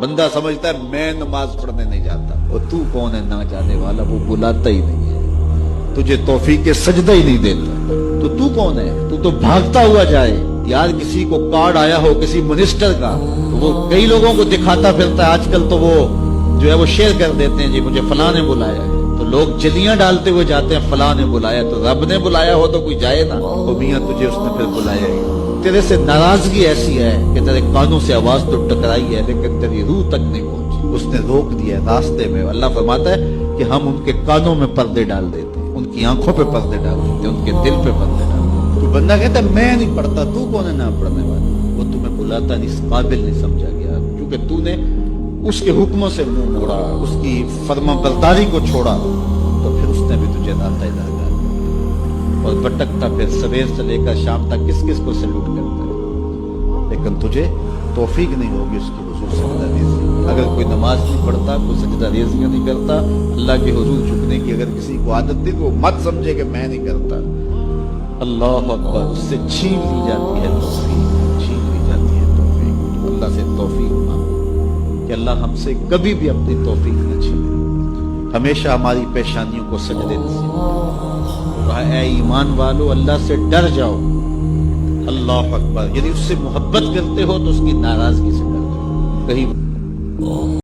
بندہ سمجھتا ہے میں نماز پڑھنے نہیں جاتا، اور تو کون ہے نہ جانے والا، وہ بلاتا ہی نہیں ہے، تجھے توفیق سجدہ ہی نہیں دیتا، تو کون ہے؟ تو بھاگتا ہوا جائے۔ یار کسی کو کارڈ آیا ہو کسی منسٹر کا تو وہ کئی لوگوں کو دکھاتا پھرتا ہے، آج کل تو وہ جو ہے وہ شیئر کر دیتے ہیں، جی مجھے فلاں نے بلایا ہے، تو لوگ جلیاں ڈالتے ہوئے جاتے ہیں، فلاں نے بلایا، تو رب نے بلایا ہو تو کوئی جائے نا، وہ میاں تجھے اس نے پھر بلایا ہی۔ تیرے سے ناراضگی ایسی ہے کہ تیرے کانوں سے آواز تو ٹکرائی ہے لیکن تیری روح تک نہیں پہنچی، اس نے روک دیا ہے راستے میں۔ اللہ فرماتا ہے کہ ہم ان کے کانوں میں پردے ڈال دیتے ہیں، ان کی آنکھوں پہ پردے ڈال دیتے ہیں، ان کے دل پہ پردے ڈال دیتے ہیں۔ تو بندہ کہتا ہے میں نہیں پڑھتا، تو کون ہے نہ پڑھنے والا؟ وہ تمہیں بلاتا نہیں، اس قابل نہیں سمجھا گیا، کیونکہ تو نے اس کے حکموں سے منہ موڑا، اس کی فرما برداری کو چھوڑا، تو پھر اس نے بھی تجھے داتا ہی داتا اور بھٹکتا پھر سویر سے لے کر شام تک کس کس کو سلوٹ کرتا ہے، لیکن تجھے توفیق نہیں ہوگی اس کی حضور سجدہ ریزی۔ اگر کوئی نماز نہیں پڑھتا، کوئی سجدہ ریزیاں نہیں کرتا، اللہ کے حضور جھکنے کی اگر کسی کو عادت تھی تو وہ مت سمجھے کہ میں نہیں کرتا۔ اللہ اکبر، اس سے چھین لی جاتی ہے توفیق، چھین لی جاتی ہے توفیق۔ اللہ سے توفیق مانگو کہ اللہ ہم سے کبھی بھی اپنی توفیق نہ چھینے، ہمیشہ ہماری پیشانیوں کو سجدے نصیب کرے۔ اے ایمان والو، اللہ سے ڈر جاؤ، اللہ اکبر، یعنی اس سے محبت کرتے ہو تو اس کی ناراضگی سے ڈر جاؤ۔ کہیں